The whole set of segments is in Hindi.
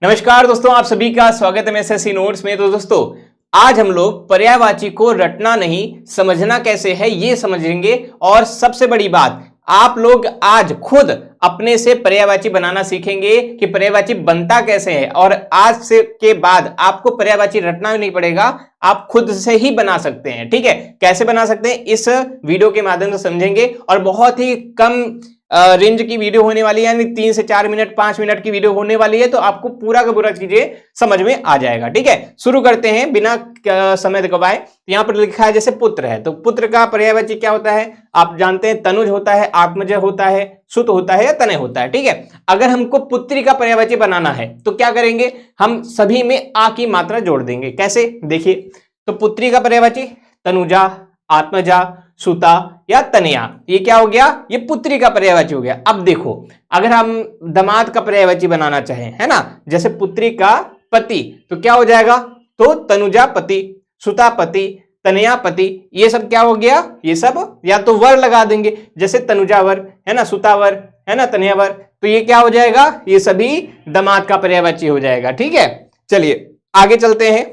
नमस्कार दोस्तों, आप सभी का स्वागत है मेरे एसएससी नोट्स में। तो दोस्तों, आज हम लोग पर्यायवाची को रटना नहीं, समझना कैसे है ये समझेंगे। और सबसे बड़ी बात, आप लोग आज खुद अपने से पर्यायवाची बनाना सीखेंगे कि पर्यायवाची बनता कैसे है। और आज से के बाद आपको पर्यायवाची रटना भी नहीं पड़ेगा, आप खुद से ही बना सकते हैं। ठीक है, कैसे बना सकते हैं इस वीडियो के माध्यम से समझेंगे। और बहुत ही कम रेंज की वीडियो होने वाली है, यानी 3 से 4 मिनट 5 मिनट की वीडियो होने वाली है, तो आपको पूरा का पूरा चीजें समझ में आ जाएगा। ठीक है, शुरू करते हैं बिना समय गवाए। यहां पर लिखा है जैसे पुत्र है, तो पुत्र का पर्यायवाची क्या होता है आप जानते हैं, तनुज होता है, आत्मज होता है, सुत होता है या तनय होता है। ठीक है, अगर हमको पुत्री का पर्यायवाची बनाना है तो क्या करेंगे, हम सभी में आ की मात्रा जोड़ देंगे। कैसे, देखिए, तो पुत्री का पर्यायवाची तनुजा, आत्मजा, सुता या तनया, ये क्या हो गया, ये पुत्री का पर्यायवाची हो गया। अब देखो, अगर हम दामाद का पर्यायवाची बनाना चाहें, है ना, जैसे पुत्री का पति, तो क्या हो जाएगा, तो तनुजा पति, सुता पति, तनया पति, ये सब क्या हो गया, ये सब या तो वर लगा देंगे, जैसे तनुजावर है ना, सुतावर है ना, तनयावर, तो ये क्या हो जाएगा, ये सभी दामाद का पर्यायवाची हो जाएगा। ठीक है, चलिए आगे चलते हैं।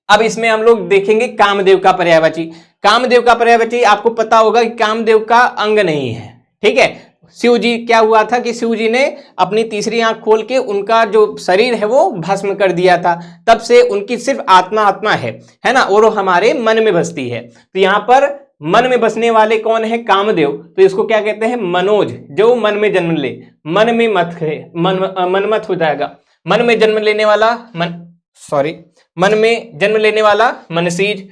अब इसमें हम लोग देखेंगे कामदेव का पर्यायवाची। कामदेव का पर्यायवाची आपको पता होगा कि कामदेव का अंग नहीं है। ठीक है, शिव जी, क्या हुआ था कि शिव जी ने अपनी तीसरी आंख खोल के उनका जो शरीर है वो भस्म कर दिया था, तब से उनकी सिर्फ आत्मा है ना, और वो हमारे मन में बसती है। तो यहाँ पर मन में बसने वाले कौन है, कामदेव, तो इसको क्या कहते हैं, मनोज, जो मन में जन्म ले, मन में मत है, मनमत हो जाएगा, मन में जन्म लेने वाला मन में जन्म लेने वाला मनसीज।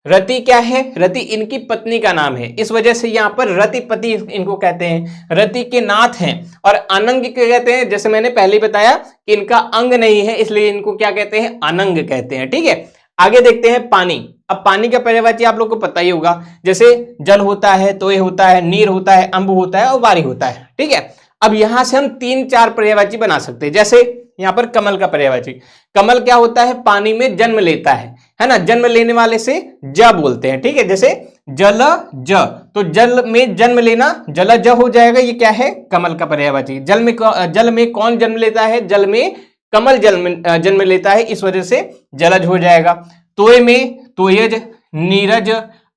रति क्या है, रति इनकी पत्नी का नाम है, इस वजह से यहाँ पर रतिपति इनको कहते हैं, रति के नाथ हैं। और अनंग क्या कहते हैं, जैसे मैंने पहले बताया कि इनका अंग नहीं है, इसलिए इनको क्या कहते हैं, अनंग कहते हैं। ठीक है, आगे देखते हैं पानी। अब पानी का पर्यायवाची आप लोग को पता ही होगा, जैसे जल होता है, तोय होता है, नीर होता है, अंब होता है और वारी होता है। ठीक है, अब यहां से हम 3-4 पर्यायवाची बना सकते हैं। जैसे यहाँ पर कमल का पर्यायवाची, कमल क्या होता है, पानी में जन्म लेता है ना, जन्म लेने वाले से ज बोलते हैं। ठीक है, जैसे जल ज, तो जल में जन्म लेना जल ज हो जाएगा, ये क्या है, कमल का पर्यायवाची। जल में कौन जन्म लेता है, जल में कमल जन्म लेता है, इस वजह से जलज हो जाएगा। तोय में तोयज, नीरज,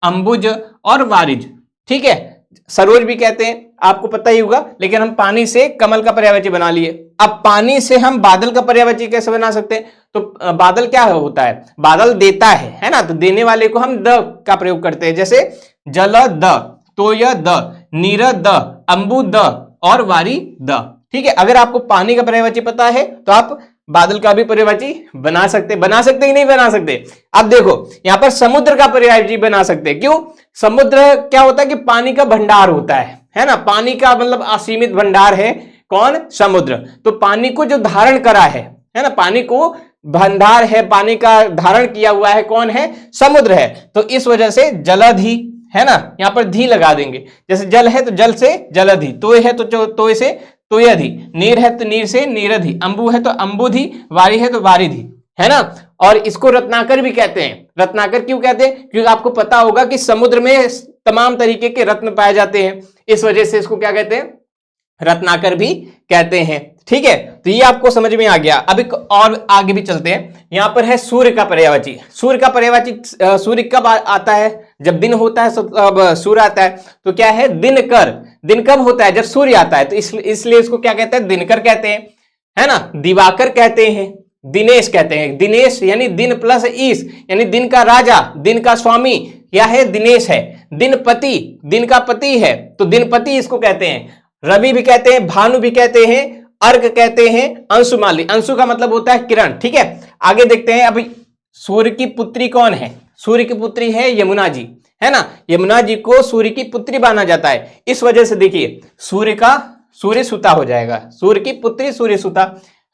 अंबुज और वारिज। ठीक है, सरोज भी कहते हैं, आपको पता ही होगा, लेकिन हम पानी से कमल का पर्यायवाची बना लिए। अब पानी से हम बादल का पर्यायवाची कैसे बना सकते हैं, तो बादल क्या होता है, बादल देता है ना, तो देने वाले को हम द का प्रयोग करते हैं, जैसे जल द, तोय द, नीर द, अंबु द और वारी द। ठीक है, अगर आपको पानी का पर्यायवाची पता है तो आप बादल का भी पर्यायवाची बना सकते कि नहीं बना सकते। अब देखो, यहां पर समुद्र का पर्यायवाची बना सकते, क्यों, समुद्र क्या होता है कि पानी का भंडार होता है ना, पानी का मतलब असीमित भंडार है, कौन, समुद्र। तो पानी को जो धारण करा है ना, पानी को भंडार है, पानी का धारण किया हुआ है, कौन है, समुद्र है। तो इस वजह से जलधि है ना, यहां पर धी लगा देंगे, जैसे जल है तो जल से जलधि, तोय है तो तोय से तोयधि, नीर है तो नीर से नीरधि, अंबु है तो अंबुधि, वारी है तो वारिधि, है ना। और इसको रत्नाकर भी कहते हैं। रत्नाकर क्यों कहते हैं, क्योंकि आपको पता होगा कि समुद्र में तमाम तरीके के रत्न पाए जाते हैं, इस वजह से इसको क्या कहते हैं, रत्नाकर भी कहते हैं। ठीक है, तो ये आपको समझ में आ गया। अब एक और आगे भी चलते हैं। यहां पर है सूर्य का पर्यायवाची। सूर्य का पर्यायवाची, सूर्य कब आता है, जब दिन होता है, अब सूर्य आता है, तो क्या है, दिनकर। दिन कब होता है, जब सूर्य आता है, तो इसलिए इसको क्या कहते हैं, दिनकर कहते हैं, है ना। दिवाकर कहते हैं, दिनेश कहते हैं। दिनेश यानी दिन प्लस ईश, यानी दिन का राजा, दिन का स्वामी क्या है, दिनेश है। दिनपति, दिन का पति है, तो दिनपति इसको कहते हैं। रवि भी कहते हैं, भानु भी कहते हैं, अर्क कहते हैं, अंशुमाली, अंशु का मतलब होता है किरण। ठीक है, आगे देखते हैं। अभी सूर्य की पुत्री कौन है, सूर्य की पुत्री है यमुना जी, है ना। यमुना जी को सूर्य की पुत्री माना जाता है, इस वजह से देखिए सूर्य का सूर्य सुता हो जाएगा, सूर्य की पुत्री सूर्य सुता।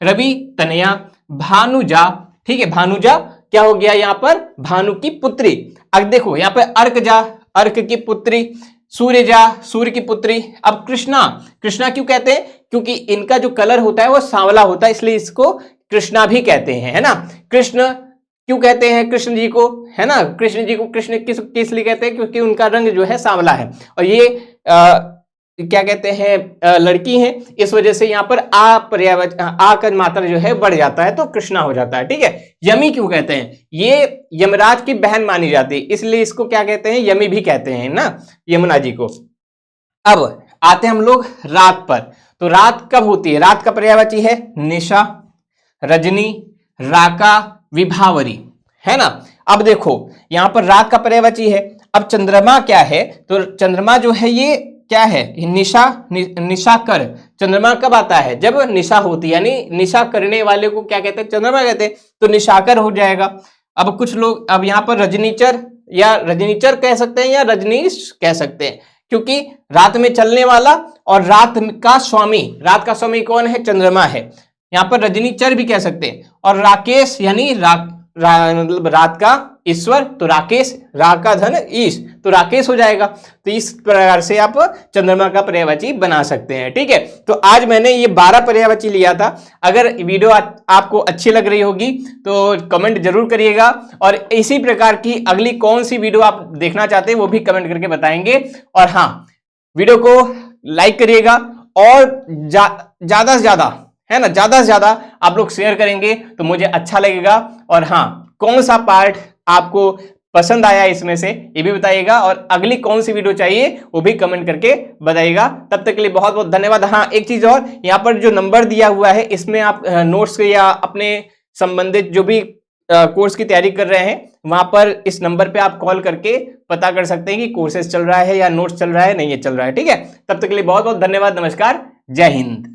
रवि तनया, भानुजा, ठीक है, भानुजा क्या हो गया, यहां पर भानु की पुत्री। अब देखो यहाँ पर अर्कजा, अर्क की पुत्री, सूर्यजा, सूर्य की पुत्री। अब कृष्णा, कृष्णा क्यों कहते हैं, क्योंकि इनका जो कलर होता है वो सांवला होता है, इसलिए इसको कृष्णा भी कहते हैं, है ना। कृष्ण क्यों कहते हैं कृष्ण जी को, है ना, कृष्ण जी को कृष्ण किस लिए कहते हैं, क्योंकि उनका रंग जो है सांवला है। और ये क्या कहते हैं लड़की हैं, इस वजह से यहाँ पर आ पर्यायवाची आ का मात्रा जो है बढ़ जाता है तो कृष्णा हो जाता है। ठीक है, यमी क्यों कहते हैं, ये यमराज की बहन मानी जाती है इसलिए इसको क्या कहते हैं, यमी भी कहते हैं ना यमुना जी को। अब आते हैं हम लोग रात पर, तो रात कब होती है, रात का पर्यायवाची है निशा, रजनी, राका, विभावरी, है ना। अब देखो यहां पर रात का पर्यायवाची है, अब चंद्रमा क्या है, तो चंद्रमा जो है ये क्या है, निशा निशा कर, चंद्रमा कब आता है, जब निशा होती है, यानी निशा करने वाले को क्या कहते हैं, चंद्रमा कहते हैं, तो निशाकर हो जाएगा। अब कुछ लोग अब यहां पर रजनीचर या रजनीचर कह सकते हैं या रजनीश कह सकते हैं, क्योंकि रात में चलने वाला और रात का स्वामी कौन है, चंद्रमा है। यहां पर रजनीचर भी कह सकते हैं, और राकेश यानी मतलब रात का ईश्वर, तो राकेश, रा का धन ईश, तो राकेश हो जाएगा। तो इस प्रकार से आप चंद्रमा का पर्यायवाची बना सकते हैं। ठीक है, तो आज मैंने ये 12 पर्यायवाची लिया था। अगर वीडियो आपको अच्छी लग रही होगी तो कमेंट जरूर करिएगा, और इसी प्रकार की अगली कौन सी वीडियो आप देखना चाहते हैं वो भी कमेंट करके बताएंगे। और हाँ, वीडियो को लाइक करिएगा और ज्यादा से ज्यादा, है ना, ज्यादा से ज्यादा आप लोग शेयर करेंगे तो मुझे अच्छा लगेगा। और हाँ, कौन सा पार्ट आपको पसंद आया इसमें से ये भी बताइएगा, और अगली कौन सी वीडियो चाहिए वो भी कमेंट करके बताइएगा। तब तक के लिए बहुत बहुत धन्यवाद। हाँ, एक चीज और, यहाँ पर जो नंबर दिया हुआ है इसमें आप नोट्स या अपने संबंधित जो भी कोर्स की तैयारी कर रहे हैं वहां पर इस नंबर पे आप कॉल करके पता कर सकते हैं कि कोर्सेज चल रहा है या नोट्स चल रहा है, नहीं ये चल रहा है। ठीक है, तब तक के लिए बहुत बहुत धन्यवाद, नमस्कार, जय हिंद।